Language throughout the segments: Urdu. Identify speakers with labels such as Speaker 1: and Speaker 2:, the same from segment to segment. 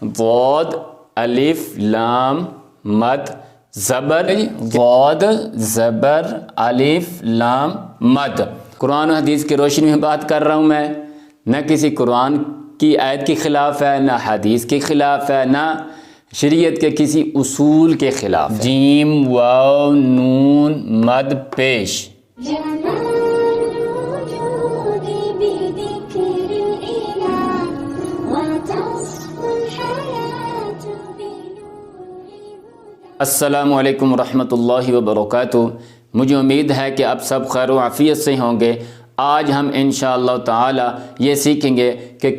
Speaker 1: واد الف لام مد زبر، واد زبر الف لام مد۔ قرآن و حدیث کی روشنی میں بات کر رہا ہوں میں، نہ کسی قرآن کی آیت کے خلاف ہے، نہ حدیث کے خلاف ہے، نہ شریعت کے کسی اصول کے خلاف۔ جیم واو نون مد پیش۔ السلام علیکم ورحمۃ اللہ وبرکاتہ۔ مجھے امید ہے کہ آپ سب خیر و عافیت سے ہوں گے۔ آج ہم انشاءاللہ تعالی یہ سیکھیں گے کہ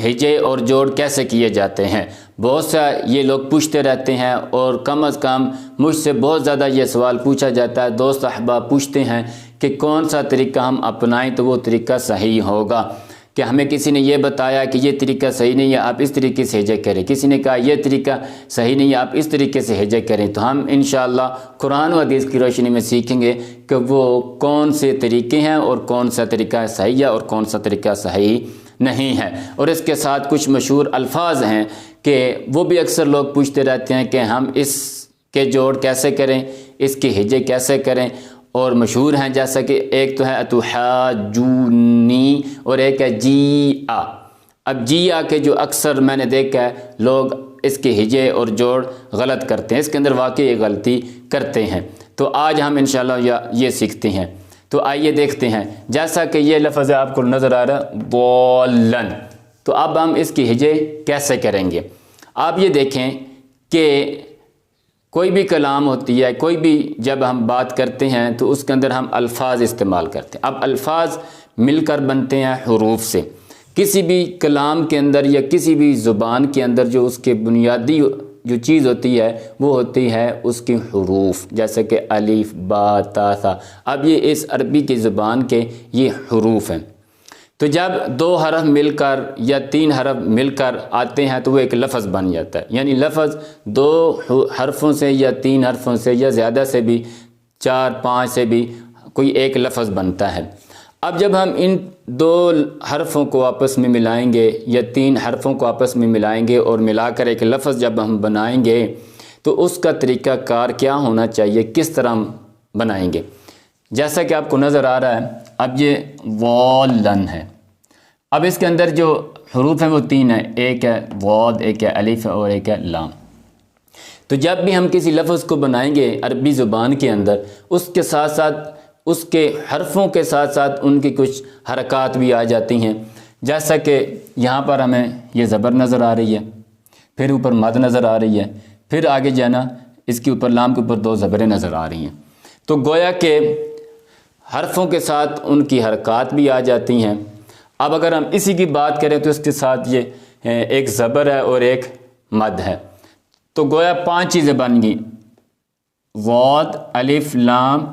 Speaker 1: ہجے اور جوڑ کیسے کیے جاتے ہیں۔ بہت سا یہ لوگ پوچھتے رہتے ہیں اور کم از کم مجھ سے بہت زیادہ یہ سوال پوچھا جاتا ہے، دوست احباب پوچھتے ہیں کہ کون سا طریقہ ہم اپنائیں تو وہ طریقہ صحیح ہوگا، کہ ہمیں کسی نے یہ بتایا کہ یہ طریقہ صحیح نہیں ہے، آپ اس طریقے سے ہجے کریں، کسی نے کہا یہ طریقہ صحیح نہیں ہے، آپ اس طریقے سے ہجے کریں۔ تو ہم انشاءاللہ قرآن و حدیث کی روشنی میں سیکھیں گے کہ وہ کون سے طریقے ہیں اور کون سا طریقہ صحیح ہے اور کون سا طریقہ صحیح نہیں ہے۔ اور اس کے ساتھ کچھ مشہور الفاظ ہیں کہ وہ بھی اکثر لوگ پوچھتے رہتے ہیں کہ ہم اس کے جوڑ کیسے کریں، اس کے ہجے کیسے کریں، اور مشہور ہیں، جیسا کہ ایک تو ہے اتحاجونی اور ایک ہے جی آ۔ اب جی آ کے جو اکثر میں نے دیکھا ہے لوگ اس کے ہجے اور جوڑ غلط کرتے ہیں، اس کے اندر واقعی یہ غلطی کرتے ہیں۔ تو آج ہم انشاءاللہ یہ سیکھتے ہیں۔ تو آئیے دیکھتے ہیں، جیسا کہ یہ لفظ آپ کو نظر آ رہا ہے بولن، تو اب ہم اس کی ہجے کیسے کریں گے۔ آپ یہ دیکھیں کہ کوئی بھی کلام ہوتی ہے، کوئی بھی جب ہم بات کرتے ہیں تو اس کے اندر ہم الفاظ استعمال کرتے ہیں۔ اب الفاظ مل کر بنتے ہیں حروف سے۔ کسی بھی کلام کے اندر یا کسی بھی زبان کے اندر جو اس کے بنیادی جو چیز ہوتی ہے وہ ہوتی ہے اس کی حروف، جیسے کہ الف با تا ثا۔ اب یہ اس عربی کی زبان کے یہ حروف ہیں۔ تو جب دو حرف مل کر یا تین حرف مل کر آتے ہیں تو وہ ایک لفظ بن جاتا ہے، یعنی لفظ دو حرفوں سے یا تین حرفوں سے یا زیادہ سے بھی، چار پانچ سے بھی کوئی ایک لفظ بنتا ہے۔ اب جب ہم ان دو حرفوں کو آپس میں ملائیں گے یا تین حرفوں کو آپس میں ملائیں گے اور ملا کر ایک لفظ جب ہم بنائیں گے تو اس کا طریقہ کار کیا ہونا چاہیے، کس طرح ہم بنائیں گے۔ جیسا کہ آپ کو نظر آ رہا ہے، اب یہ والن ہے۔ اب اس کے اندر جو حروف ہیں وہ تین ہیں، ایک ہے واد، ایک ہے الف اور ایک ہے لام۔ تو جب بھی ہم کسی لفظ کو بنائیں گے عربی زبان کے اندر، اس کے ساتھ ساتھ اس کے حرفوں کے ساتھ ساتھ ان کی کچھ حرکات بھی آ جاتی ہیں، جیسا کہ یہاں پر ہمیں یہ زبر نظر آ رہی ہے، پھر اوپر مد نظر آ رہی ہے، پھر آگے جانا اس کے اوپر لام کے اوپر دو زبریں نظر آ رہی ہیں۔ تو گویا کہ حرفوں کے ساتھ ان کی حرکات بھی آ جاتی ہیں۔ اب اگر ہم اسی کی بات کریں تو اس کے ساتھ یہ ایک زبر ہے اور ایک مد ہے، تو گویا پانچ چیزیں بن گئی، واد الف لام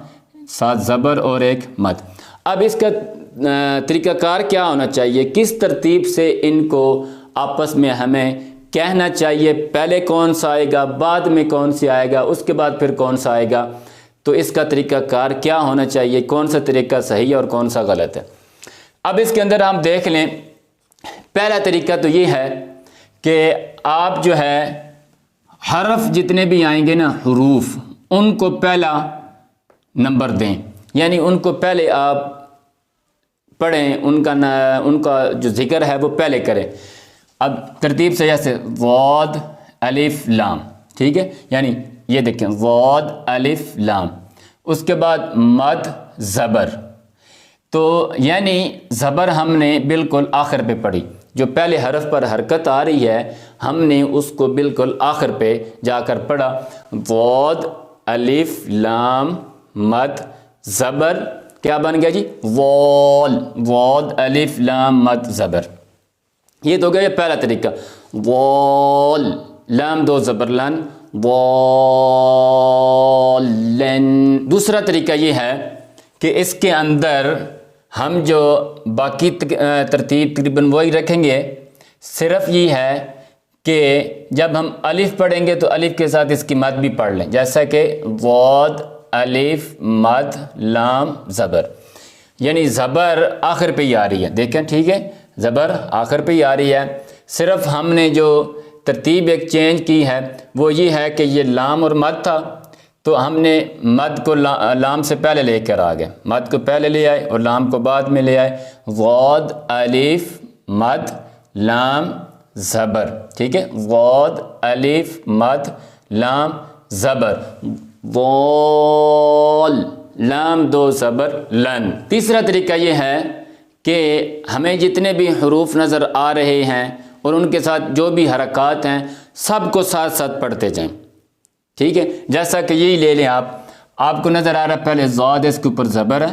Speaker 1: ساتھ زبر اور ایک مد۔ اب اس کا طریقہ کار کیا ہونا چاہیے، کس ترتیب سے ان کو آپس میں ہمیں کہنا چاہیے، پہلے کون سا آئے گا، بعد میں کون سی آئے گا، اس کے بعد پھر کون سا آئے گا، تو اس کا طریقہ کار کیا ہونا چاہیے، کون سا طریقہ صحیح ہے اور کون سا غلط ہے۔ اب اس کے اندر ہم دیکھ لیں، پہلا طریقہ تو یہ ہے کہ آپ جو ہے حرف جتنے بھی آئیں گے نا، حروف، ان کو پہلا نمبر دیں، یعنی ان کو پہلے آپ پڑھیں، ان کا جو ذکر ہے وہ پہلے کریں۔ اب ترتیب سے جیسے واد الف لام، ٹھیک ہے، یعنی یہ دیکھیں واد الف لام، اس کے بعد مد زبر، تو یعنی زبر ہم نے بالکل آخر پہ پڑھی، جو پہلے حرف پر حرکت آ رہی ہے ہم نے اس کو بالکل آخر پہ جا کر پڑھا، واد الف لام مد زبر، کیا بن گیا جی، وال، واد الف لام مد زبر۔ یہ تو گیا پہلا طریقہ، وال لام دو زبر لن، والن۔ دوسرا طریقہ یہ ہے کہ اس کے اندر ہم جو باقی ترتیب تقریباً وہی رکھیں گے، صرف یہ ہے کہ جب ہم الف پڑھیں گے تو الف کے ساتھ اس کی مد بھی پڑھ لیں، جیسا کہ واد الف مد لام زبر، یعنی زبر آخر پہ ہی آ رہی ہے، دیکھیں ٹھیک ہے، زبر آخر پہ ہی آ رہی ہے، صرف ہم نے جو ترتیب ایک چینج کی ہے وہ یہ ہے کہ یہ لام اور مد تھا، تو ہم نے مد کو لام سے پہلے لے کر آ گئے، مد کو پہلے لے آئے اور لام کو بعد میں لے آئے، غاد الف مد لام زبر، ٹھیک ہے، غاد الف مد لام زبر، ضال لام دو زبر لن۔ تیسرا طریقہ یہ ہے کہ ہمیں جتنے بھی حروف نظر آ رہے ہیں اور ان کے ساتھ جو بھی حرکات ہیں سب کو ساتھ ساتھ پڑھتے جائیں، ٹھیک ہے، جیسا کہ یہی لے لیں آپ کو نظر آ رہا ہے پہلے ضاد اس کے اوپر زبر ہے،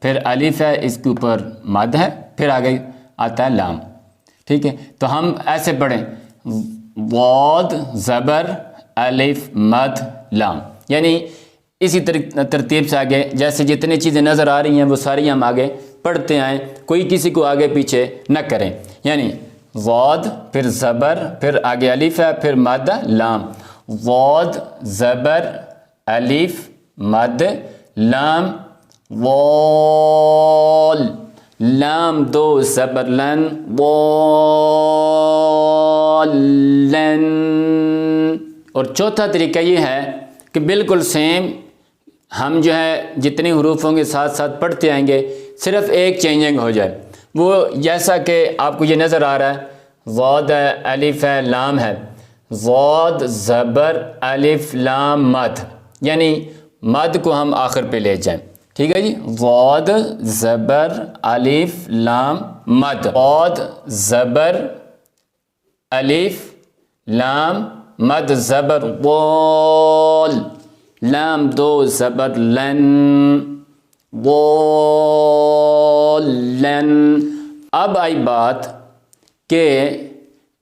Speaker 1: پھر الف ہے اس کے اوپر مد ہے، پھر آگے آتا ہے لام، ٹھیک ہے، تو ہم ایسے پڑھیں ضاد زبر الف مد لام، یعنی اسی ترتیب سے آگے جیسے جتنی چیزیں نظر آ رہی ہیں وہ ساری ہم آگے پڑھتے آئیں، کوئی کسی کو آگے پیچھے نہ کریں، یعنی ضاد پھر زبر پھر آگے الف ہے پھر مد لام، ضاد زبر الف مد لام، ضال لام دو زبر لن، ضالن۔ اور چوتھا طریقہ یہ ہے کہ بالکل سیم ہم جو ہے جتنے حروف ہوں گے ساتھ ساتھ پڑھتے آئیں گے، صرف ایک چینجنگ ہو جائے، وہ جیسا کہ آپ کو یہ نظر آ رہا ہے ضاد ہے الف ہے لام ہے، ضاد زبر الف لام مد، یعنی مد کو ہم آخر پہ لے جائیں، ٹھیک ہے جی، ضاد زبر الف لام مد، ضاد زبر الف لام مد زبر ضال لام دو زبر لن، ضالن۔ اب آئی بات کہ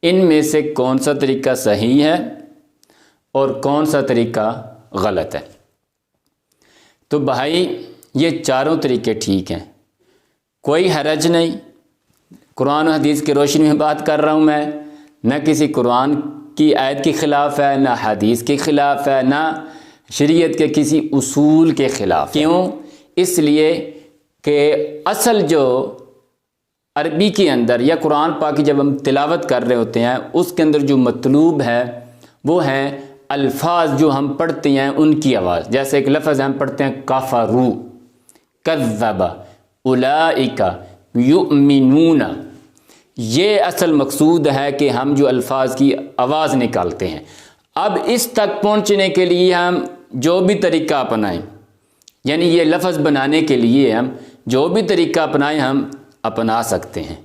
Speaker 1: ان میں سے کون سا طریقہ صحیح ہے اور کون سا طریقہ غلط ہے۔ تو بھائی یہ چاروں طریقے ٹھیک ہیں، کوئی حرج نہیں، قرآن و حدیث کی روشنی میں بات کر رہا ہوں میں، نہ کسی قرآن کی آیت کے خلاف ہے، نہ حدیث کے خلاف ہے، نہ شریعت کے کسی اصول کے خلاف۔ کیوں؟ اس لیے کہ اصل جو عربی کے اندر یا قرآن پاک کی جب ہم تلاوت کر رہے ہوتے ہیں اس کے اندر جو مطلوب ہے وہ ہیں الفاظ جو ہم پڑھتے ہیں ان کی آواز، جیسے ایک لفظ ہم پڑھتے ہیں کفروا، کذب، اولئک، یؤمنون، یہ اصل مقصود ہے کہ ہم جو الفاظ کی آواز نکالتے ہیں۔ اب اس تک پہنچنے کے لیے ہم جو بھی طریقہ اپنائیں، یعنی یہ لفظ بنانے کے لیے ہم جو بھی طریقہ اپنائیں ہم اپنا سکتے ہیں،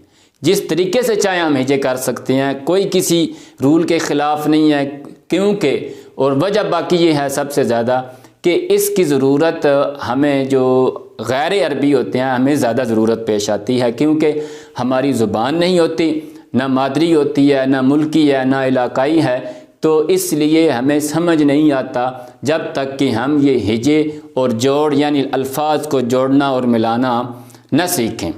Speaker 1: جس طریقے سے چاہے ہم ہجے کر سکتے ہیں، کوئی کسی رول کے خلاف نہیں ہے، کیونکہ اور وجہ باقی یہ ہے سب سے زیادہ کہ اس کی ضرورت ہمیں جو غیر عربی ہوتے ہیں ہمیں زیادہ ضرورت پیش آتی ہے، کیونکہ ہماری زبان نہیں ہوتی، نہ مادری ہوتی ہے، نہ ملکی ہے، نہ علاقائی ہے، تو اس لیے ہمیں سمجھ نہیں آتا جب تک کہ ہم یہ ہجے اور جوڑ یعنی الفاظ کو جوڑنا اور ملانا نہ سیکھیں۔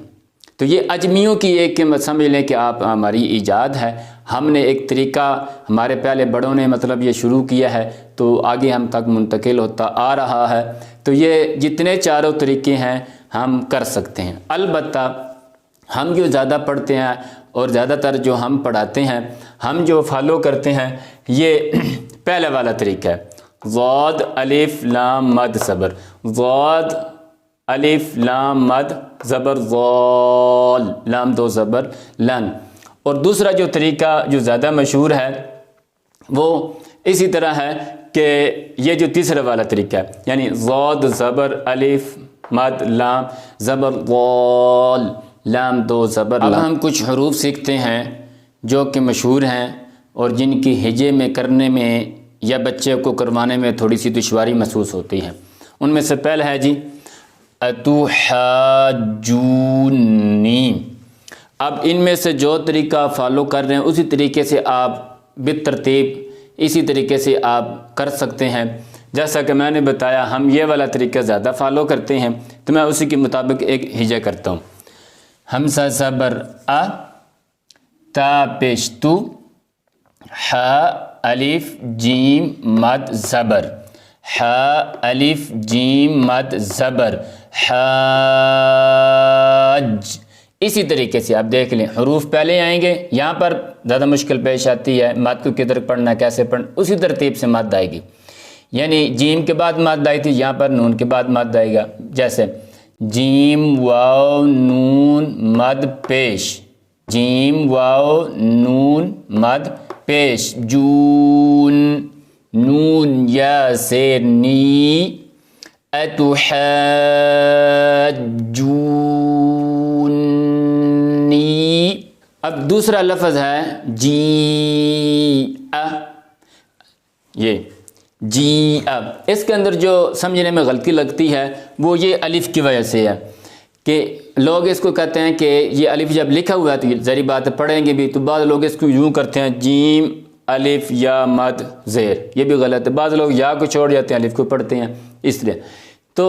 Speaker 1: تو یہ اجمیوں کی ایک سمجھ لیں کہ آپ ہماری ایجاد ہے، ہم نے ایک طریقہ ہمارے پہلے بڑوں نے مطلب یہ شروع کیا ہے تو آگے ہم تک منتقل ہوتا آ رہا ہے، تو یہ جتنے چاروں طریقے ہیں ہم کر سکتے ہیں۔ البتہ ہم جو زیادہ پڑھتے ہیں اور زیادہ تر جو ہم پڑھاتے ہیں ہم جو فالو کرتے ہیں یہ پہلا والا طریقہ ہے، ضاد الف لام مد زبر، ضاد الف لام مد زبر ضال لام دو زبر لن۔ اور دوسرا جو طریقہ جو زیادہ مشہور ہے وہ اسی طرح ہے کہ یہ جو تیسرا والا طریقہ ہے، یعنی ضاد زبر الف مد لام زبر ضال لام دو زبر لام۔ اب ہم کچھ حروف سیکھتے ہیں جو کہ مشہور ہیں اور جن کی ہجے میں کرنے میں یا بچے کو کروانے میں تھوڑی سی دشواری محسوس ہوتی ہے۔ ان میں سے پہلا ہے جی اتحاجونی۔ اب ان میں سے جو طریقہ فالو کر رہے ہیں اسی طریقے سے آپ بالترتیب اسی طریقے سے آپ کر سکتے ہیں۔ جیسا کہ میں نے بتایا ہم یہ والا طریقہ زیادہ فالو کرتے ہیں تو میں اسی کے مطابق ایک ہجے کرتا ہوں۔ حمزہ زبر ا، تا پیش تو، ح الف جیم مد زبر، ح الف جیم مد زبر، حاج، اسی طریقے سے آپ دیکھ لیں حروف پہلے آئیں گے، یہاں پر زیادہ مشکل پیش آتی ہے، مد کو کدھر پڑھنا کیسے پڑھنا، اسی ترتیب سے مد آئے گی، یعنی جیم کے بعد مد آئی تھی، یہاں پر نون کے بعد مد آئے گا، جیسے جیم واو نون مد پیش، جیم واو نون مد پیش، جون نون یا زیر نی، اتحاجونی، اب دوسرا لفظ ہے جی یہ جی، اب اس کے اندر جو سمجھنے میں غلطی لگتی ہے وہ یہ الف کی وجہ سے ہے کہ لوگ اس کو کہتے ہیں کہ یہ الف جب لکھا ہوا ہے تو ظاہری بات ہے پڑھیں گے بھی، تو بعض لوگ اس کو یوں کرتے ہیں جیم الف یا مد زیر، یہ بھی غلط ہے، بعض لوگ یا کو چھوڑ جاتے ہیں الف کو پڑھتے ہیں، اس لیے تو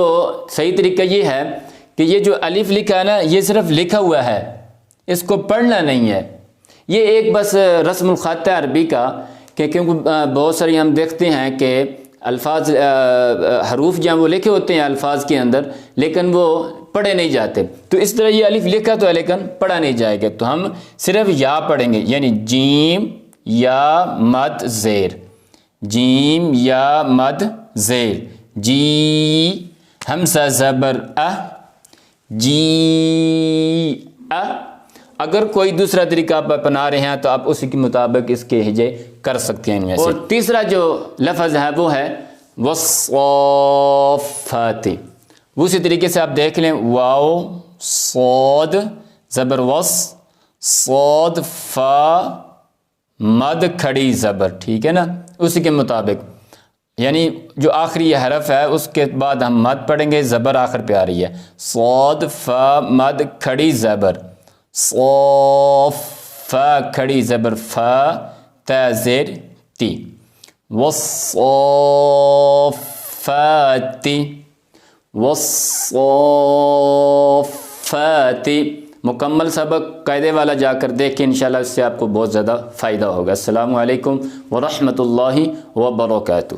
Speaker 1: صحیح طریقہ یہ ہے کہ یہ جو الف لکھا ہے نا یہ صرف لکھا ہوا ہے، اس کو پڑھنا نہیں ہے، یہ ایک بس رسم الخط ہے عربی کا کہ کیونکہ بہت ساری ہم دیکھتے ہیں کہ الفاظ حروف جہاں وہ لکھے ہوتے ہیں الفاظ کے اندر لیکن وہ پڑھے نہیں جاتے، تو اس طرح یہ الف لکھا تو ہے لیکن پڑھا نہیں جائے گا، تو ہم صرف یا پڑھیں گے، یعنی جیم یا مد زیر، جیم یا مد زیر، جی ہمزہ زبر جی اگر کوئی دوسرا طریقہ آپ اپنا رہے ہیں تو آپ اسی کے مطابق اس کے ہجے کر سکتے ہیں ان میں سے۔ اور تیسرا جو لفظ ہے وہ ہے والصافات، اسی طریقے سے آپ دیکھ لیں واو صاد زبر وص، صاد فا مد کھڑی زبر، ٹھیک ہے نا، اسی کے مطابق یعنی جو آخری یہ حرف ہے اس کے بعد ہم مد پڑھیں گے، زبر آخر پہ آ رہی ہے، صاد فا مد کھڑی زبر، صاف فا کھڑی زبر فا تا زیر تی، والصافات، والصافات، مکمل سبق قاعدے والا جا کر دیکھیں، انشاءاللہ اس سے آپ کو بہت زیادہ فائدہ ہوگا۔ السلام علیکم ورحمۃ اللہ وبرکاتہ۔